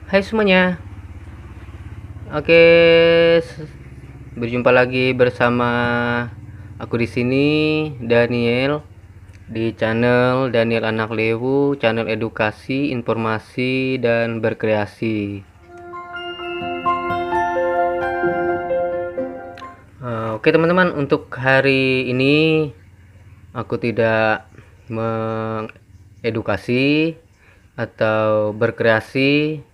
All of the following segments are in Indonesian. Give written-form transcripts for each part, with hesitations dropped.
Hai semuanya. Oke, berjumpa lagi bersama aku di sini, Daniel, di channel Daniel Anak Lewu, channel edukasi, informasi dan berkreasi. Oke teman-teman, untuk hari ini aku tidak mengedukasi atau berkreasi,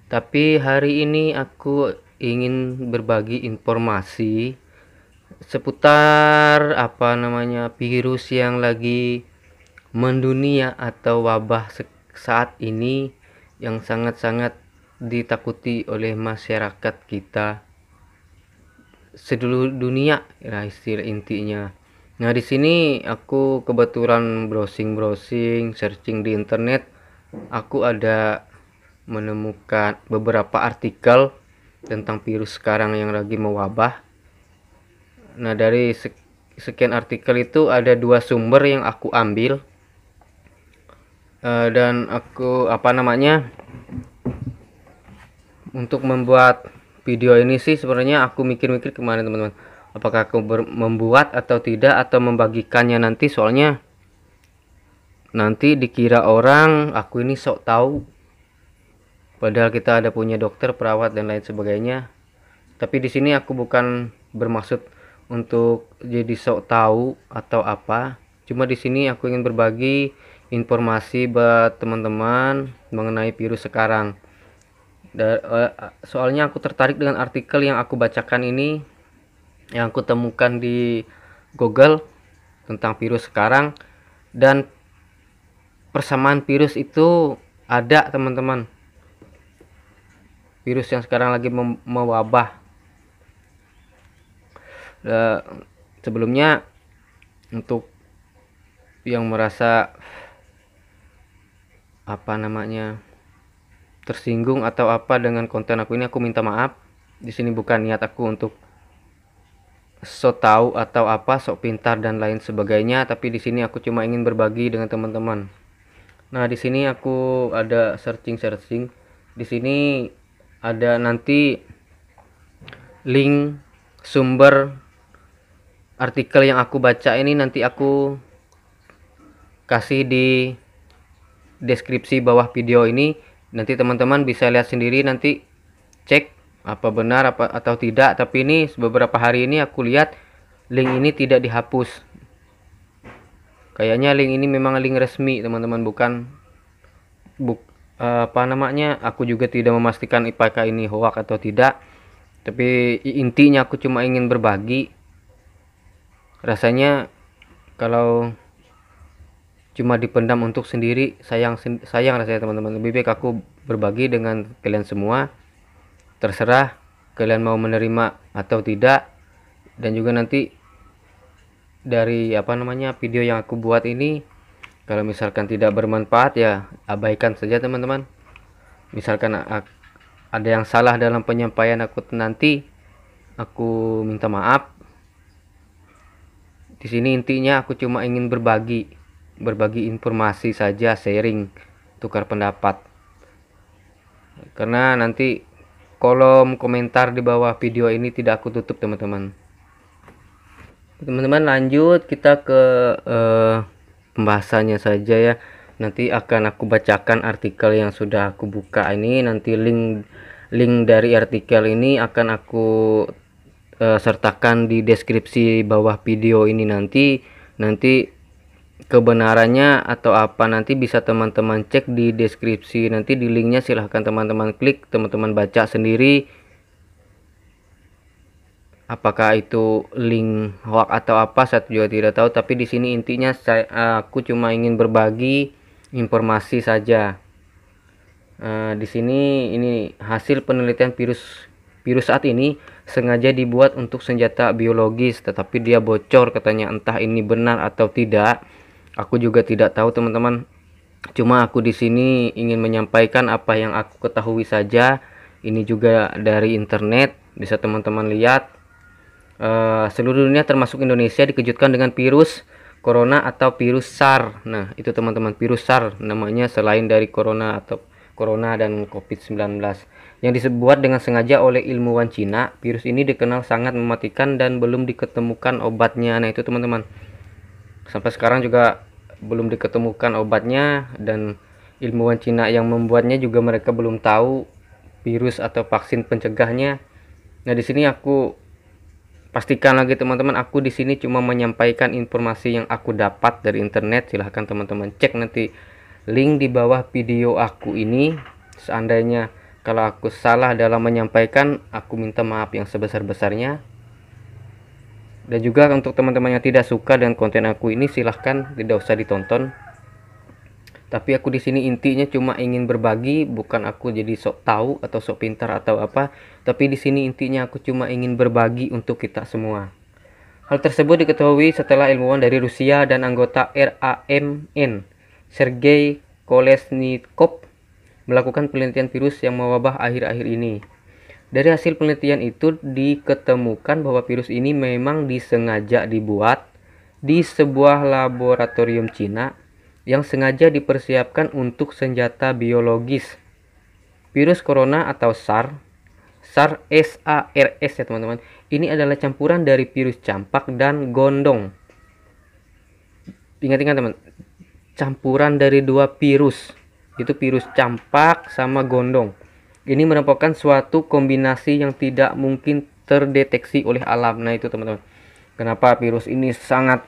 tapi hari ini aku ingin berbagi informasi seputar virus yang lagi mendunia atau wabah saat ini yang sangat-sangat ditakuti oleh masyarakat kita seluruh dunia lah istilah intinya. Nah, di sini aku kebetulan browsing, searching di internet, aku ada menemukan beberapa artikel tentang virus sekarang yang lagi mewabah. Nah, dari sekian artikel itu ada 2 sumber yang aku ambil, dan aku untuk membuat video ini sih sebenarnya aku mikir-mikir kemana teman-teman, apakah aku membuat atau tidak, atau membagikannya nanti, soalnya nanti dikira orang aku ini sok tahu, padahal kita ada punya dokter, perawat dan lain sebagainya. Tapi di sini aku bukan bermaksud untuk jadi sok tahu atau apa, cuma di sini aku ingin berbagi informasi buat teman-teman mengenai virus sekarang. Soalnya aku tertarik dengan artikel yang aku bacakan ini, yang aku temukan di Google tentang virus sekarang, dan persamaan virus itu ada teman-teman. Virus yang sekarang lagi mewabah. Sebelumnya, untuk yang merasa tersinggung atau apa dengan konten aku ini, aku minta maaf. Di sini bukan niat aku untuk sok tahu atau apa, sok pintar dan lain sebagainya, tapi di sini aku cuma ingin berbagi dengan teman-teman. Nah, di sini aku ada searching. Di sini ada nanti link sumber artikel yang aku baca ini, nanti aku kasih di deskripsi bawah video ini. Nanti teman-teman bisa lihat sendiri, nanti cek apa benar apa atau tidak. Tapi ini beberapa hari ini aku lihat link ini tidak dihapus. Kayaknya link ini memang link resmi teman-teman, bukan aku juga tidak memastikan apakah ini hoax atau tidak, tapi intinya aku cuma ingin berbagi. Rasanya kalau cuma dipendam untuk sendiri, sayang rasanya teman-teman. Lebih baik aku berbagi dengan kalian semua. Terserah kalian mau menerima atau tidak. Dan juga nanti dari video yang aku buat ini, kalau misalkan tidak bermanfaat, ya abaikan saja teman-teman. Misalkan ada yang salah dalam penyampaian aku, nanti aku minta maaf. Di sini intinya aku cuma ingin berbagi informasi saja, sharing, tukar pendapat. Karena nanti kolom komentar di bawah video ini tidak aku tutup teman-teman. Teman-teman, lanjut kita ke pembahasannya saja ya. Nanti akan aku bacakan artikel yang sudah aku buka ini. Nanti link dari artikel ini akan aku sertakan di deskripsi bawah video ini. Nanti kebenarannya atau apa nanti bisa teman-teman cek di deskripsi. Nanti di linknya silahkan teman-teman klik, teman-teman baca sendiri apakah itu link hoax atau apa, saya juga tidak tahu. Tapi di sini intinya aku cuma ingin berbagi informasi saja. Di sini ini hasil penelitian virus saat ini sengaja dibuat untuk senjata biologis, tetapi dia bocor katanya. Entah ini benar atau tidak, aku juga tidak tahu teman-teman. Cuma aku di sini ingin menyampaikan apa yang aku ketahui saja. Ini juga dari internet, bisa teman-teman lihat. Seluruh dunia termasuk Indonesia dikejutkan dengan virus corona atau virus SARS. Nah, itu teman-teman, virus SARS namanya, selain dari corona atau corona dan COVID-19 yang dibuat dengan sengaja oleh ilmuwan Cina. Virus ini dikenal sangat mematikan dan belum diketemukan obatnya. Nah itu teman-teman, sampai sekarang juga belum diketemukan obatnya, dan ilmuwan Cina yang membuatnya juga mereka belum tahu virus atau vaksin pencegahnya. Nah di sini aku pastikan lagi teman-teman, aku di sini cuma menyampaikan informasi yang aku dapat dari internet. Silahkan teman-teman cek nanti link di bawah video aku ini. Seandainya kalau aku salah dalam menyampaikan, aku minta maaf yang sebesar-besarnya. Dan juga untuk teman-teman yang tidak suka dengan konten aku ini, silahkan tidak usah ditonton. Tapi aku di sini intinya cuma ingin berbagi, bukan aku jadi sok tahu atau sok pintar atau apa. Tapi di sini intinya aku cuma ingin berbagi untuk kita semua. Hal tersebut diketahui setelah ilmuwan dari Rusia dan anggota RAMN, Sergei Kolesnikov, melakukan penelitian virus yang mewabah akhir-akhir ini. Dari hasil penelitian itu diketemukan bahwa virus ini memang disengaja dibuat di sebuah laboratorium Cina yang sengaja dipersiapkan untuk senjata biologis. Virus corona atau SARS ya teman-teman, ini adalah campuran dari virus campak dan gondong. Ingat-ingat teman, campuran dari dua virus, itu virus campak sama gondong. Ini merupakan suatu kombinasi yang tidak mungkin terdeteksi oleh alam. Nah itu teman-teman, kenapa virus ini sangat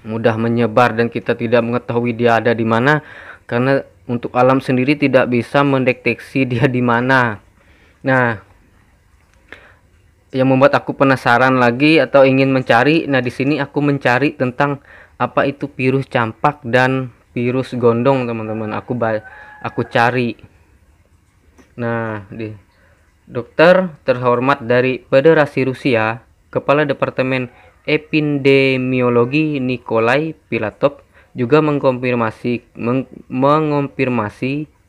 mudah menyebar dan kita tidak mengetahui dia ada di mana, karena untuk alam sendiri tidak bisa mendeteksi dia di mana. Nah, yang membuat aku penasaran lagi atau ingin mencari, nah di sini aku mencari tentang apa itu virus campak dan virus gondong teman-teman. Aku cari. Nah, dokter terhormat dari Federasi Rusia, Kepala Departemen Epidemiologi Nikolai Pilatov juga mengonfirmasi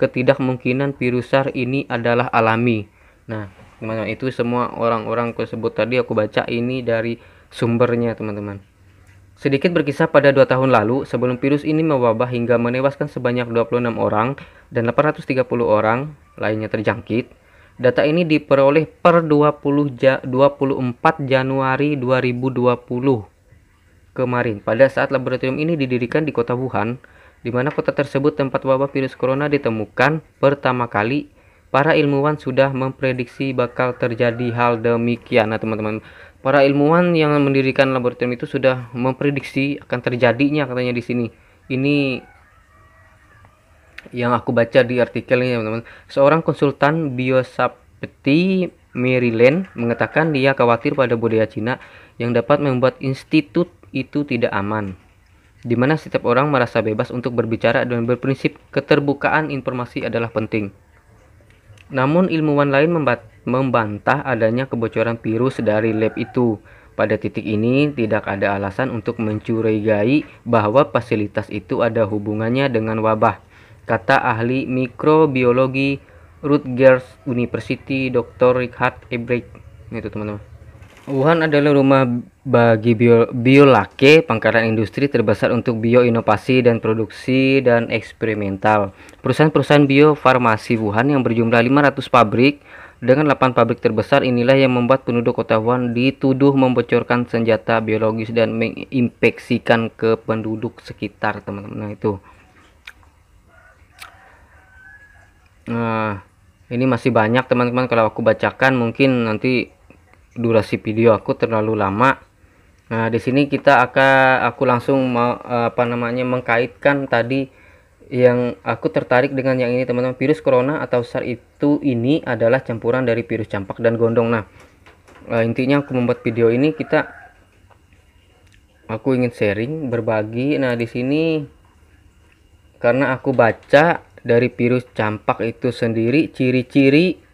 ketidakmungkinan virus SARS ini adalah alami. Nah, teman-teman, itu semua orang-orang tersebut tadi aku baca ini dari sumbernya, teman-teman. Sedikit berkisah pada 2 tahun lalu, sebelum virus ini mewabah hingga menewaskan sebanyak 26 orang dan 830 orang lainnya terjangkit. Data ini diperoleh per 24 Januari 2020 kemarin, pada saat laboratorium ini didirikan di kota Wuhan, di mana kota tersebut tempat wabah virus corona ditemukan pertama kali. Para ilmuwan sudah memprediksi bakal terjadi hal demikian. Nah teman-teman, para ilmuwan yang mendirikan laboratorium itu sudah memprediksi akan terjadinya, katanya di sini. Ini yang aku baca di artikelnya teman-teman. Seorang konsultan biosafety Maryland mengatakan dia khawatir pada budaya Cina yang dapat membuat institut itu tidak aman, di mana setiap orang merasa bebas untuk berbicara dan berprinsip keterbukaan informasi adalah penting. Namun ilmuwan lain membantah adanya kebocoran virus dari lab itu. Pada titik ini tidak ada alasan untuk mencurigai bahwa fasilitas itu ada hubungannya dengan wabah, kata ahli mikrobiologi Rutgers University Dr. Richard Ebrecht. Itu teman-teman. Wuhan adalah rumah bagi Biolake, pangkalan industri terbesar untuk bioinovasi dan produksi dan eksperimental. Perusahaan-perusahaan biofarmasi Wuhan yang berjumlah 500 pabrik dengan 8 pabrik terbesar inilah yang membuat penduduk kota Wuhan dituduh membocorkan senjata biologis dan menginfeksikan ke penduduk sekitar, teman-teman. Nah itu. Nah, ini masih banyak teman-teman, kalau aku bacakan mungkin nanti durasi video aku terlalu lama. Nah, di sini aku langsung mengkaitkan tadi yang aku tertarik dengan yang ini teman-teman. Virus corona atau SARS ini adalah campuran dari virus campak dan gondong. Nah, intinya aku membuat video ini aku ingin sharing, berbagi. Nah, di sini karena aku baca dari virus campak itu sendiri, ciri-ciri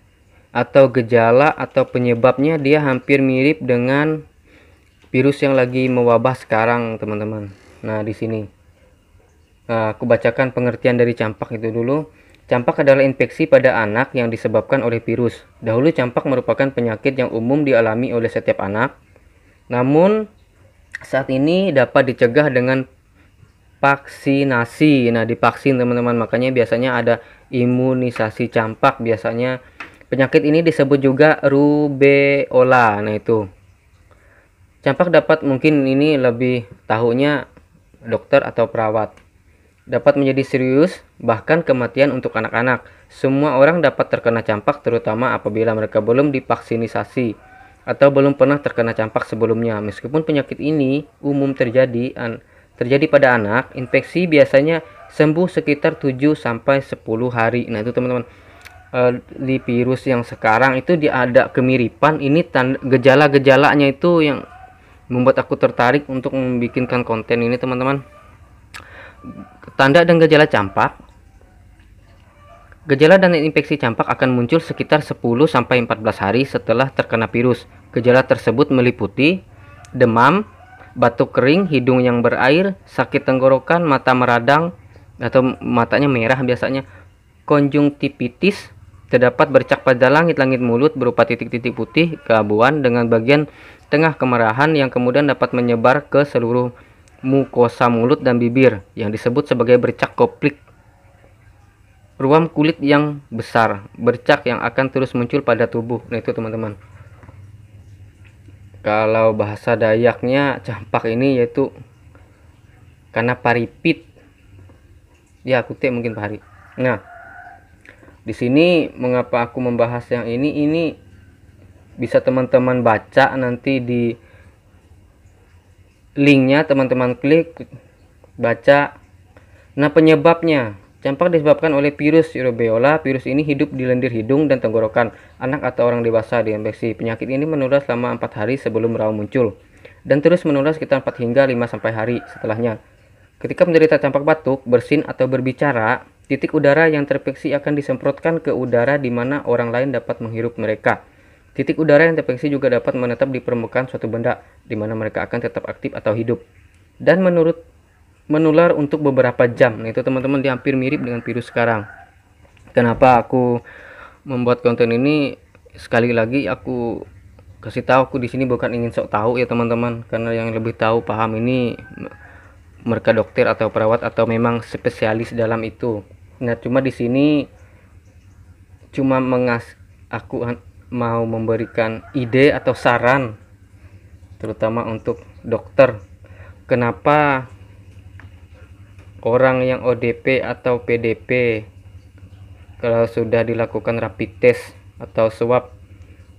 atau gejala atau penyebabnya dia hampir mirip dengan virus yang lagi mewabah sekarang, teman-teman. Nah, di sini aku bacakan pengertian dari campak itu dulu. Campak adalah infeksi pada anak yang disebabkan oleh virus. Dahulu campak merupakan penyakit yang umum dialami oleh setiap anak. Namun saat ini dapat dicegah dengan vaksinasi. Nah, divaksin teman-teman, makanya biasanya ada imunisasi campak. Biasanya penyakit ini disebut juga rubeola. Nah, itu campak dapat, mungkin ini lebih tahunya dokter atau perawat, dapat menjadi serius, bahkan kematian untuk anak-anak. Semua orang dapat terkena campak, terutama apabila mereka belum divaksinasi atau belum pernah terkena campak sebelumnya. Meskipun penyakit ini umum terjadi pada anak, infeksi biasanya sembuh sekitar 7 sampai 10 hari. Nah, itu teman-teman, di virus yang sekarang itu dia ada kemiripan. Ini gejala-gejalanya itu yang membuat aku tertarik untuk membikinkan konten ini, teman-teman. Tanda dan gejala campak. Gejala dan infeksi campak akan muncul sekitar 10 sampai 14 hari setelah terkena virus. Gejala tersebut meliputi demam, batuk kering, hidung yang berair, sakit tenggorokan, mata meradang atau matanya merah biasanya, konjungtivitis, terdapat bercak pada langit-langit mulut berupa titik-titik putih keabuan dengan bagian tengah kemerahan yang kemudian dapat menyebar ke seluruh mukosa mulut dan bibir yang disebut sebagai bercak koplik. Ruam kulit yang besar, bercak yang akan terus muncul pada tubuh. Nah, itu teman-teman. Kalau bahasa Dayaknya campak ini yaitu karena paripit. Ya, kute mungkin pari. Nah, di sini mengapa aku membahas yang ini bisa teman-teman baca nanti di linknya, teman-teman klik baca. Nah, penyebabnya campak disebabkan oleh virus rubeola. Virus ini hidup di lendir hidung dan tenggorokan anak atau orang dewasa diinfeksi. Penyakit ini menular selama 4 hari sebelum raung muncul dan terus menular sekitar 4 hingga 5 sampai hari setelahnya. Ketika penderita campak batuk, bersin atau berbicara, titik udara yang terinfeksi akan disemprotkan ke udara di mana orang lain dapat menghirup mereka. Titik udara yang terinfeksi juga dapat menetap di permukaan suatu benda di mana mereka akan tetap aktif atau hidup dan menular untuk beberapa jam. Nah, itu teman-teman, dia hampir mirip dengan virus sekarang. Kenapa aku membuat konten ini? Sekali lagi aku kasih tahu, aku di sini bukan ingin sok tahu ya teman-teman, karena yang lebih tahu paham ini mereka dokter atau perawat atau memang spesialis dalam itu. Nah, cuma di sini cuma aku mau memberikan ide atau saran terutama untuk dokter. Kenapa orang yang ODP atau PDP kalau sudah dilakukan rapid test atau swab,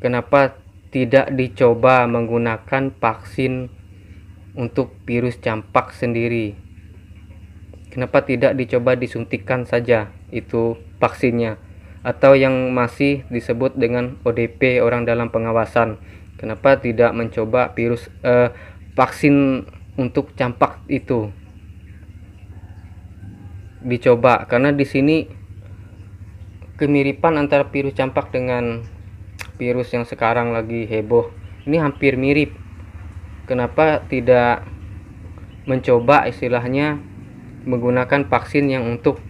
kenapa tidak dicoba menggunakan vaksin untuk virus campak sendiri? Kenapa tidak dicoba disuntikan saja itu vaksinnya? Atau yang masih disebut dengan ODP, orang dalam pengawasan, kenapa tidak mencoba vaksin untuk campak itu dicoba? Karena di sini kemiripan antara virus campak dengan virus yang sekarang lagi heboh ini hampir mirip. Kenapa tidak mencoba istilahnya menggunakan vaksin yang untuk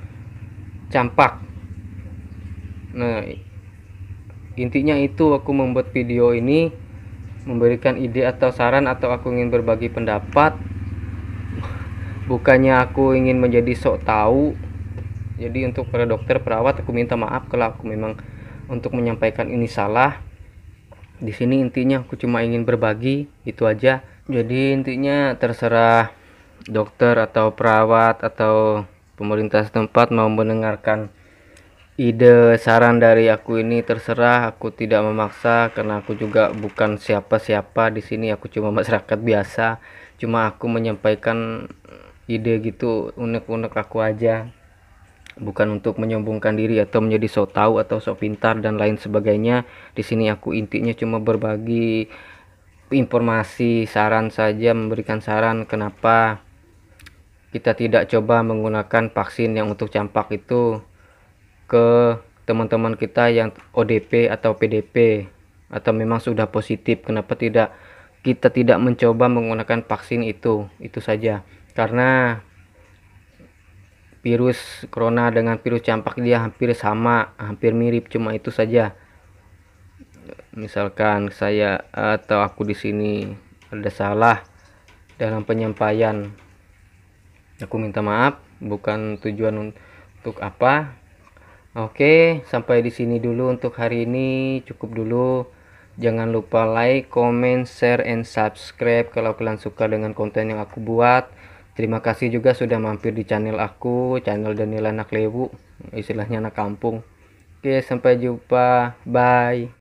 campak? Nah, intinya itu aku membuat video ini memberikan ide atau saran, atau aku ingin berbagi pendapat. Bukannya aku ingin menjadi sok tahu. Jadi untuk para dokter, perawat, aku minta maaf kalau aku memang untuk menyampaikan ini salah. Di sini intinya aku cuma ingin berbagi, itu aja. Jadi intinya terserah dokter atau perawat atau pemerintah setempat mau mendengarkan ide saran dari aku ini, terserah. Aku tidak memaksa karena aku juga bukan siapa-siapa di sini. Aku cuma masyarakat biasa. Cuma aku menyampaikan ide gitu, unek-unek aku aja. Bukan untuk menyombongkan diri atau menjadi sok tahu atau sok pintar dan lain sebagainya. Di sini aku intinya cuma berbagi informasi, saran saja, memberikan saran kenapa kita tidak coba menggunakan vaksin yang untuk campak itu ke teman-teman kita yang ODP atau PDP atau memang sudah positif. Kenapa kita tidak mencoba menggunakan vaksin itu saja. Karena virus corona dengan virus campak dia hampir sama, hampir mirip, cuma itu saja. Misalkan saya atau aku di sini ada salah dalam penyampaian Aku minta maaf, bukan tujuan untuk apa. Oke, sampai di sini dulu untuk hari ini, cukup dulu. Jangan lupa like, comment, share, and subscribe kalau kalian suka dengan konten yang aku buat. Terima kasih juga sudah mampir di channel aku, channel Daniel Anak Lewu, istilahnya anak kampung. Oke, sampai jumpa. Bye.